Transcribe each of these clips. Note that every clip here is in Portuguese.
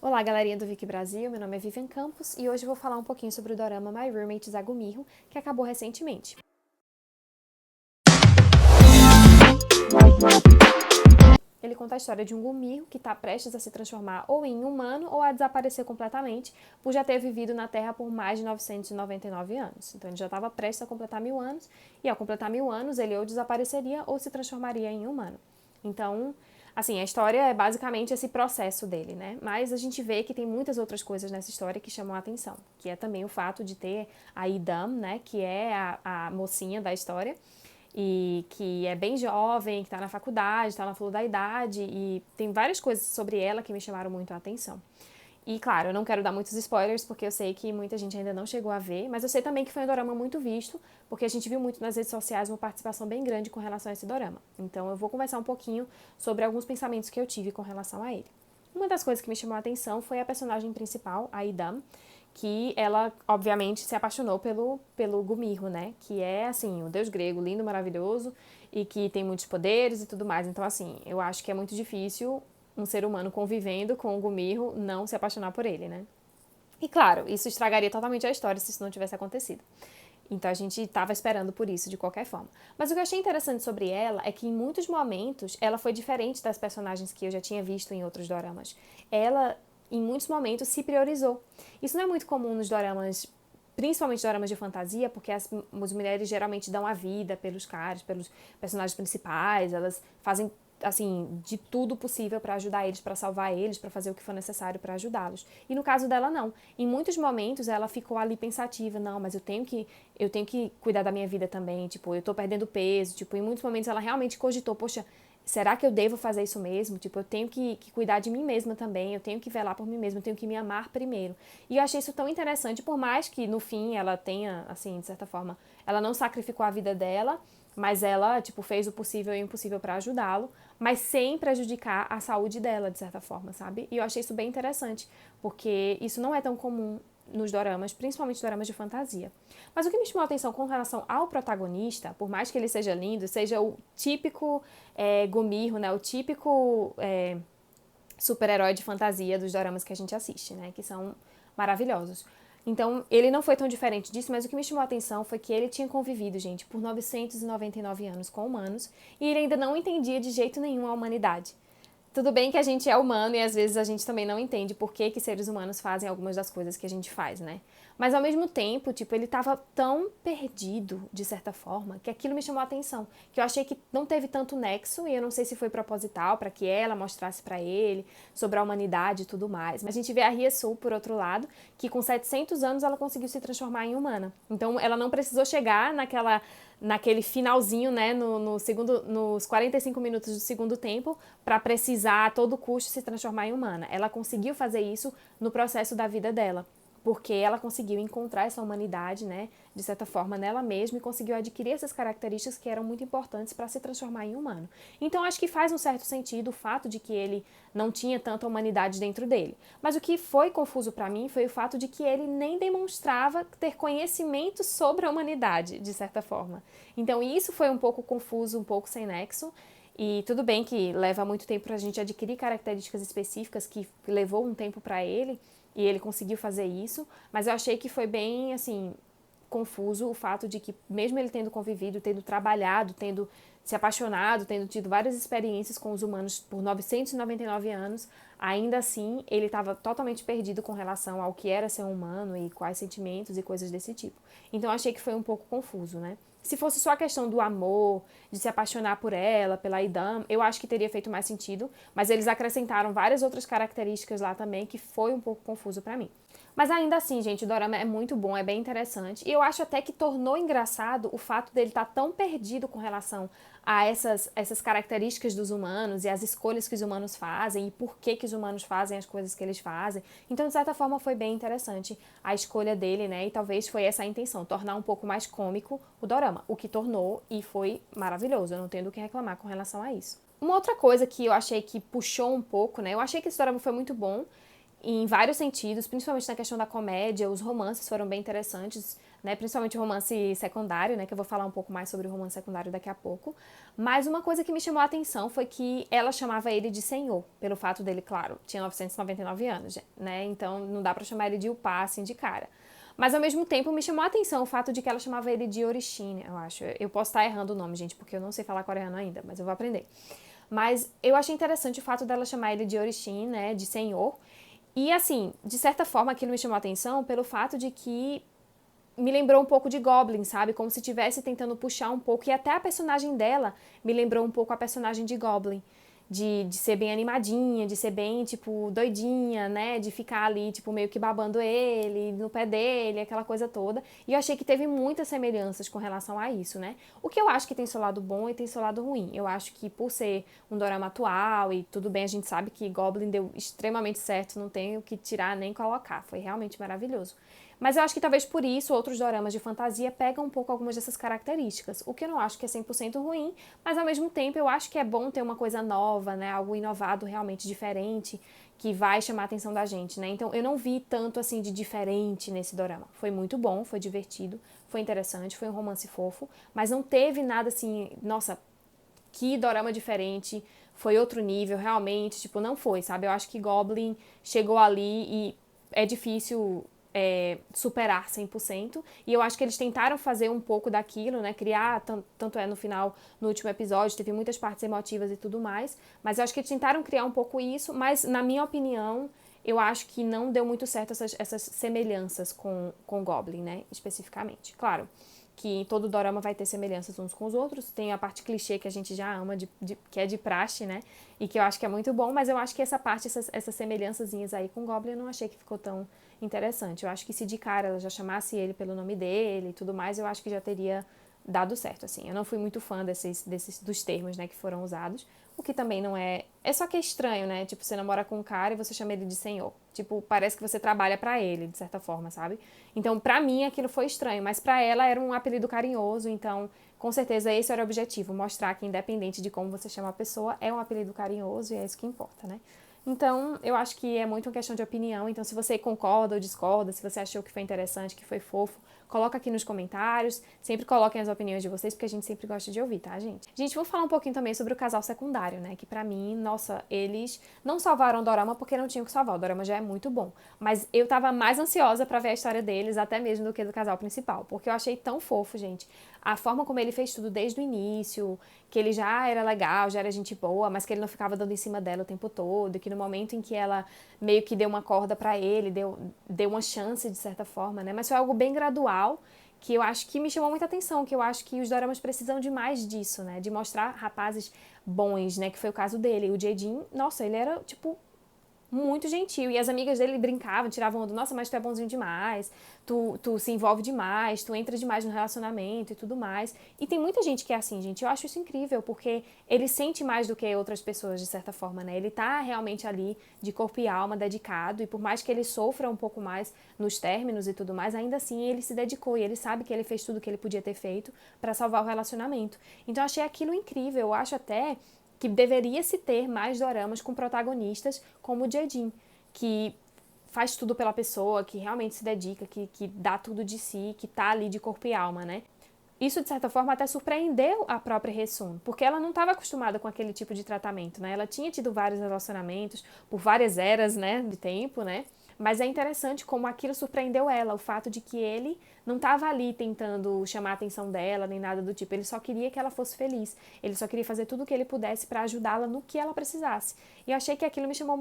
Olá, galerinha do Viki Brasil, meu nome é Vivian Campos e hoje eu vou falar um pouquinho sobre o dorama My Roommate Zagumirro, que acabou recentemente. Ele conta a história de um Gumirro que está prestes a se transformar ou em humano ou a desaparecer completamente, por já ter vivido na Terra por mais de 999 anos. Então ele já estava prestes a completar 1000 anos, e ao completar 1000 anos ele ou desapareceria ou se transformaria em humano. Então, assim, a história é basicamente esse processo dele, né? Mas a gente vê que tem muitas outras coisas nessa história que chamam a atenção, que é também o fato de ter a Idam, né, que é a mocinha da história, e que é bem jovem, que está na faculdade, está na flor da idade, e tem várias coisas sobre ela que me chamaram muito a atenção. E claro, eu não quero dar muitos spoilers, porque eu sei que muita gente ainda não chegou a ver, mas eu sei também que foi um dorama muito visto, porque a gente viu muito nas redes sociais uma participação bem grande com relação a esse dorama. Então eu vou conversar um pouquinho sobre alguns pensamentos que eu tive com relação a ele. Uma das coisas que me chamou a atenção foi a personagem principal, a Idam, que ela, obviamente, se apaixonou pelo Gumirro, né? Que é, assim, o deus grego, lindo, maravilhoso, e que tem muitos poderes e tudo mais. Então, assim, eu acho que é muito difícil um ser humano convivendo com o Gumirro não se apaixonar por ele, né? E claro, isso estragaria totalmente a história se isso não tivesse acontecido. Então a gente estava esperando por isso de qualquer forma. Mas o que eu achei interessante sobre ela é que em muitos momentos ela foi diferente das personagens que eu já tinha visto em outros doramas. Ela, em muitos momentos, se priorizou. Isso não é muito comum nos doramas, principalmente doramas de fantasia, porque as mulheres geralmente dão a vida pelos caras, pelos personagens principais, elas fazem assim, de tudo possível para ajudar eles, para salvar eles, para fazer o que for necessário para ajudá-los. E no caso dela não. Em muitos momentos ela ficou ali pensativa, não, mas eu tenho que cuidar da minha vida também, tipo, eu tô perdendo peso, tipo, em muitos momentos ela realmente cogitou, poxa, será que eu devo fazer isso mesmo? Tipo, eu tenho que cuidar de mim mesma também, eu tenho que velar por mim mesma, eu tenho que me amar primeiro. E eu achei isso tão interessante, por mais que no fim ela tenha, assim, de certa forma, ela não sacrificou a vida dela, mas ela, tipo, fez o possível e o impossível para ajudá-lo, mas sem prejudicar a saúde dela, de certa forma, sabe? E eu achei isso bem interessante, porque isso não é tão comum nos doramas, principalmente doramas de fantasia. Mas o que me chamou a atenção com relação ao protagonista, por mais que ele seja lindo, seja o típico Gumirro, né? O típico super-herói de fantasia dos doramas que a gente assiste, né? Que são maravilhosos. Então, ele não foi tão diferente disso, mas o que me chamou a atenção foi que ele tinha convivido, gente, por 999 anos com humanos e ele ainda não entendia de jeito nenhum a humanidade. Tudo bem que a gente é humano e às vezes a gente também não entende por que seres humanos fazem algumas das coisas que a gente faz, né? Mas ao mesmo tempo, tipo, ele tava tão perdido, de certa forma, que aquilo me chamou a atenção. Que eu achei que não teve tanto nexo, e eu não sei se foi proposital para que ela mostrasse para ele sobre a humanidade e tudo mais. Mas a gente vê a Ria Sul, por outro lado, que com 700 anos ela conseguiu se transformar em humana. Então ela não precisou chegar naquele finalzinho, né, nos 45 minutos do segundo tempo, para precisar a todo custo se transformar em humana. Ela conseguiu fazer isso no processo da vida dela, porque ela conseguiu encontrar essa humanidade, né, de certa forma nela mesma e conseguiu adquirir essas características que eram muito importantes para se transformar em humano. Então acho que faz um certo sentido o fato de que ele não tinha tanta humanidade dentro dele. Mas o que foi confuso para mim foi o fato de que ele nem demonstrava ter conhecimento sobre a humanidade, de certa forma. Então isso foi um pouco confuso, um pouco sem nexo. E tudo bem que leva muito tempo para a gente adquirir características específicas, que levou um tempo para ele, e ele conseguiu fazer isso, mas eu achei que foi bem, assim, confuso o fato de que, mesmo ele tendo convivido, tendo trabalhado, tendo se apaixonado, tendo tido várias experiências com os humanos por 999 anos, ainda assim ele estava totalmente perdido com relação ao que era ser um humano e quais sentimentos e coisas desse tipo. Então eu achei que foi um pouco confuso, né? Se fosse só a questão do amor, de se apaixonar por ela, pela Idam, eu acho que teria feito mais sentido, mas eles acrescentaram várias outras características lá também que foi um pouco confuso pra mim. Mas ainda assim, gente, o dorama é muito bom, é bem interessante. E eu acho até que tornou engraçado o fato dele estar tão perdido com relação a essas características dos humanos e as escolhas que os humanos fazem e por que os humanos fazem as coisas que eles fazem. Então, de certa forma, foi bem interessante a escolha dele, né? E talvez foi essa a intenção, tornar um pouco mais cômico o dorama, o que tornou e foi maravilhoso. Eu não tenho do que reclamar com relação a isso. Uma outra coisa que eu achei que puxou um pouco, né? Eu achei que esse dorama foi muito bom, em vários sentidos, principalmente na questão da comédia. Os romances foram bem interessantes, né? Principalmente o romance secundário, né? Que eu vou falar um pouco mais sobre o romance secundário daqui a pouco. Mas uma coisa que me chamou a atenção foi que ela chamava ele de senhor, pelo fato dele, claro, tinha 999 anos, né? Então não dá pra chamar ele de upá, assim, de cara. Mas ao mesmo tempo me chamou a atenção o fato de que ela chamava ele de Orixin, eu acho. Eu posso estar errando o nome, gente, porque eu não sei falar coreano ainda, mas eu vou aprender. Mas eu achei interessante o fato dela chamar ele de Orixin, né, de senhor. E assim, de certa forma aquilo me chamou a atenção pelo fato de que me lembrou um pouco de Goblin, sabe? Como se estivesse tentando puxar um pouco. E até a personagem dela me lembrou um pouco a personagem de Goblin. De ser bem animadinha, de ser bem, tipo, doidinha, né? De ficar ali, tipo, meio que babando ele, no pé dele, aquela coisa toda. E eu achei que teve muitas semelhanças com relação a isso, né? O que eu acho que tem seu lado bom e tem seu lado ruim. Eu acho que por ser um dorama atual e tudo bem, a gente sabe que Goblin deu extremamente certo, não tem o que tirar nem colocar. Foi realmente maravilhoso. Mas eu acho que talvez por isso outros doramas de fantasia pegam um pouco algumas dessas características, o que eu não acho que é 100% ruim, mas ao mesmo tempo eu acho que é bom ter uma coisa nova, né, algo inovado realmente diferente, que vai chamar a atenção da gente, né? Então eu não vi tanto assim de diferente nesse dorama. Foi muito bom, foi divertido, foi interessante, foi um romance fofo, mas não teve nada assim, nossa, que dorama diferente, foi outro nível, realmente, tipo, não foi, sabe? Eu acho que Goblin chegou ali e é difícil superar 100%, e eu acho que eles tentaram fazer um pouco daquilo, né, criar, tanto é no final, no último episódio, teve muitas partes emotivas e tudo mais, mas eu acho que eles tentaram criar um pouco isso, mas na minha opinião, eu acho que não deu muito certo essas semelhanças com Goblin, né, especificamente. Claro, que todo dorama vai ter semelhanças uns com os outros, tem a parte clichê que a gente já ama, que é de praxe, né, e que eu acho que é muito bom, mas eu acho que essa parte, essas semelhançazinhas aí com Goblin, eu não achei que ficou tão interessante. Eu acho que se de cara ela já chamasse ele pelo nome dele e tudo mais, eu acho que já teria dado certo, assim. Eu não fui muito fã dos termos, né, que foram usados, o que também não é... É só que é estranho, né? Tipo, você namora com um cara e você chama ele de senhor. Tipo, parece que você trabalha pra ele, de certa forma, sabe? Então, pra mim, aquilo foi estranho, mas pra ela era um apelido carinhoso, então, com certeza, esse era o objetivo, mostrar que, independente de como você chama a pessoa, é um apelido carinhoso e é isso que importa, né? Então, eu acho que é muito uma questão de opinião. Então, se você concorda ou discorda, se você achou que foi interessante, que foi fofo, coloca aqui nos comentários. Sempre coloquem as opiniões de vocês, porque a gente sempre gosta de ouvir, tá, gente? Gente, vou falar um pouquinho também sobre o casal secundário, né? Que pra mim, nossa, eles não salvaram o dorama porque não tinham que salvar. O dorama já é muito bom. Mas eu tava mais ansiosa pra ver a história deles, até mesmo do que do casal principal. Porque eu achei tão fofo, gente. A forma como ele fez tudo desde o início, que ele já era legal, já era gente boa, mas que ele não ficava dando em cima dela o tempo todo, que no momento em que ela meio que deu uma corda pra ele, deu uma chance de certa forma, né? Mas foi algo bem gradual, que eu acho que me chamou muita atenção, que eu acho que os doramas precisam de mais disso, né? De mostrar rapazes bons, né? Que foi o caso dele. O Jae-jin, nossa, ele era, tipo, muito gentil. E as amigas dele brincavam, tiravam onda, nossa, mas tu é bonzinho demais, tu se envolve demais, tu entra demais no relacionamento e tudo mais. E tem muita gente que é assim, gente. Eu acho isso incrível, porque ele sente mais do que outras pessoas, de certa forma, né? Ele tá realmente ali de corpo e alma, dedicado, e por mais que ele sofra um pouco mais nos términos e tudo mais, ainda assim ele se dedicou e ele sabe que ele fez tudo o que ele podia ter feito pra salvar o relacionamento. Então eu achei aquilo incrível. Eu acho até que deveria se ter mais doramas com protagonistas como o Jae-jin, que faz tudo pela pessoa, que realmente se dedica, que dá tudo de si, que tá ali de corpo e alma, né? Isso, de certa forma, até surpreendeu a própria Hae-sun, porque ela não estava acostumada com aquele tipo de tratamento, né? Ela tinha tido vários relacionamentos por várias eras, né, de tempo, né? Mas é interessante como aquilo surpreendeu ela, o fato de que ele não estava ali tentando chamar a atenção dela, nem nada do tipo. Ele só queria que ela fosse feliz. Ele só queria fazer tudo o que ele pudesse para ajudá-la no que ela precisasse. E eu achei que aquilo me chamou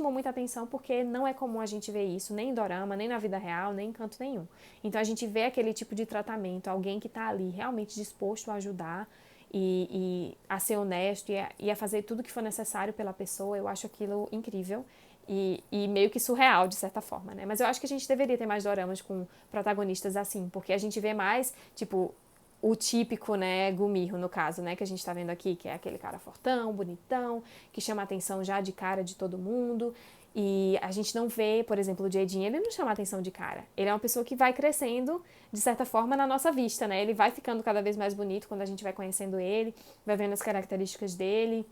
muita atenção, porque não é comum a gente ver isso, nem em dorama, nem na vida real, nem em canto nenhum. Então a gente vê aquele tipo de tratamento, alguém que está ali realmente disposto a ajudar e a ser honesto e a fazer tudo o que for necessário pela pessoa. Eu acho aquilo incrível. E meio que surreal, de certa forma, né? Mas eu acho que a gente deveria ter mais doramas com protagonistas assim, porque a gente vê mais, tipo, o típico, né, Gumirro, no caso, né, que a gente tá vendo aqui, que é aquele cara fortão, bonitão, que chama a atenção já de cara de todo mundo. E a gente não vê, por exemplo, o Jae-jin, ele não chama a atenção de cara. Ele é uma pessoa que vai crescendo, de certa forma, na nossa vista, né? Ele vai ficando cada vez mais bonito quando a gente vai conhecendo ele, vai vendo as características dele,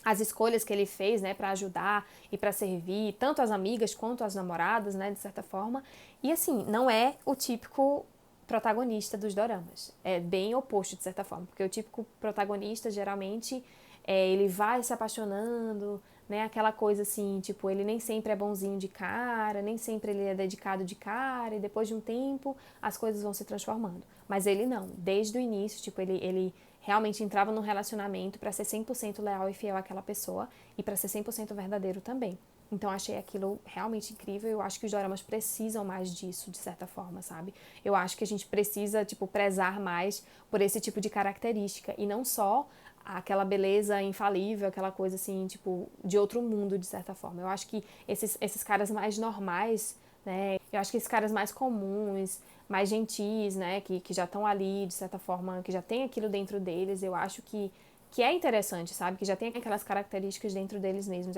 as escolhas que ele fez, né, para ajudar e para servir tanto as amigas quanto as namoradas, né, de certa forma. E assim, não é o típico protagonista dos doramas. É bem oposto, de certa forma, porque o típico protagonista, geralmente, ele vai se apaixonando, né, aquela coisa assim, tipo, ele nem sempre é bonzinho de cara, nem sempre ele é dedicado de cara, e depois de um tempo as coisas vão se transformando. Mas ele não, desde o início, tipo, ele realmente entrava num relacionamento para ser 100% leal e fiel àquela pessoa e para ser 100% verdadeiro também. Então achei aquilo realmente incrível. Eu acho que os doramas precisam mais disso, de certa forma, sabe? Eu acho que a gente precisa, tipo, prezar mais por esse tipo de característica e não só aquela beleza infalível, aquela coisa assim, tipo, de outro mundo, de certa forma. Eu acho que esses caras mais normais, né? Eu acho que esses caras mais comuns, mais gentis, né? Que já estão ali, de certa forma, que já tem aquilo dentro deles, eu acho que é interessante, sabe? Que já tem aquelas características dentro deles mesmos.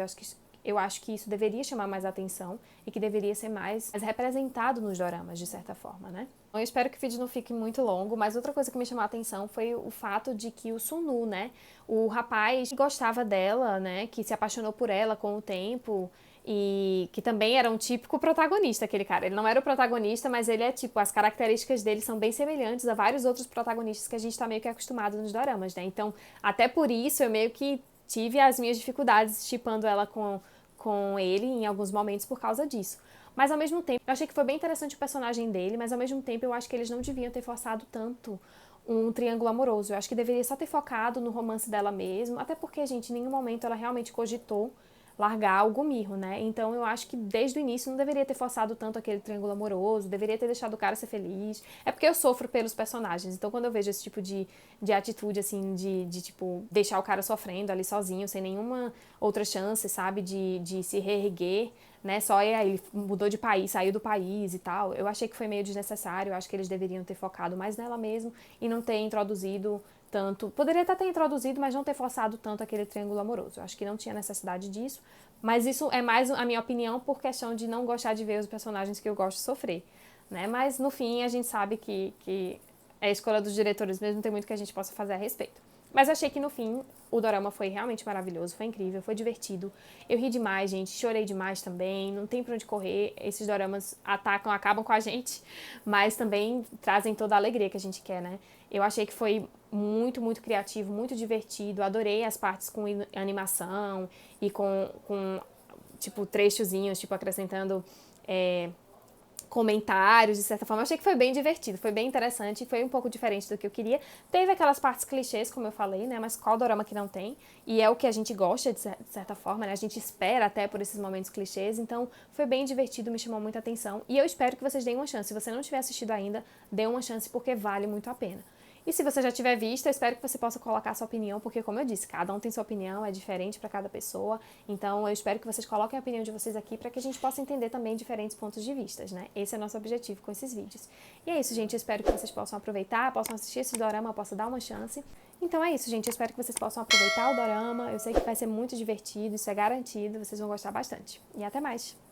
Eu acho que isso deveria chamar mais atenção e que deveria ser mais representado nos doramas, de certa forma, né? Eu espero que o vídeo não fique muito longo, mas outra coisa que me chamou a atenção foi o fato de que o Sunu, né, o rapaz que gostava dela, né, que se apaixonou por ela com o tempo e que também era um típico protagonista, aquele cara. Ele não era o protagonista, mas ele é tipo, as características dele são bem semelhantes a vários outros protagonistas que a gente tá meio que acostumado nos doramas, né? Então, até por isso eu meio que tive as minhas dificuldades shippando ela com ele em alguns momentos por causa disso. Mas ao mesmo tempo, eu achei que foi bem interessante o personagem dele, mas ao mesmo tempo eu acho que eles não deviam ter forçado tanto um triângulo amoroso. Eu acho que deveria só ter focado no romance dela mesmo, até porque, gente, em nenhum momento ela realmente cogitou largar o Gumirro, né? Então eu acho que desde o início não deveria ter forçado tanto aquele triângulo amoroso, deveria ter deixado o cara ser feliz. É porque eu sofro pelos personagens, então quando eu vejo esse tipo de atitude, assim, de tipo, deixar o cara sofrendo ali sozinho, sem nenhuma outra chance, sabe, de se reerguer, né? Só aí ele mudou de país, saiu do país e tal. Eu achei que foi meio desnecessário, eu acho que eles deveriam ter focado mais nela mesmo e não ter introduzido tanto. Poderia até ter introduzido, mas não ter forçado tanto aquele triângulo amoroso. Eu acho que não tinha necessidade disso. Mas isso é mais a minha opinião por questão de não gostar de ver os personagens que eu gosto sofrer, né? Mas no fim a gente sabe que é a escolha dos diretores mesmo, não tem muito que a gente possa fazer a respeito. Mas achei que no fim o dorama foi realmente maravilhoso, foi incrível, foi divertido. Eu ri demais, gente, chorei demais também, não tem pra onde correr. Esses doramas acabam com a gente, mas também trazem toda a alegria que a gente quer, né? Eu achei que foi muito, muito criativo, muito divertido. Adorei as partes com animação e com tipo, trechozinhos, tipo, acrescentando comentários, de certa forma. Eu achei que foi bem divertido, foi bem interessante, foi um pouco diferente do que eu queria. Teve aquelas partes clichês, como eu falei, né? Mas qual dorama que não tem? E é o que a gente gosta, de certa forma, né? A gente espera até por esses momentos clichês. Então, foi bem divertido, me chamou muita atenção. E eu espero que vocês deem uma chance. Se você não tiver assistido ainda, dê uma chance porque vale muito a pena. E se você já tiver visto, eu espero que você possa colocar sua opinião, porque como eu disse, cada um tem sua opinião, é diferente para cada pessoa. Então eu espero que vocês coloquem a opinião de vocês aqui para que a gente possa entender também diferentes pontos de vista, né? Esse é o nosso objetivo com esses vídeos. E é isso, gente. Eu espero que vocês possam aproveitar, possam assistir esse dorama, possam dar uma chance. Então é isso, gente. Eu espero que vocês possam aproveitar o dorama. Eu sei que vai ser muito divertido, isso é garantido. Vocês vão gostar bastante. E até mais!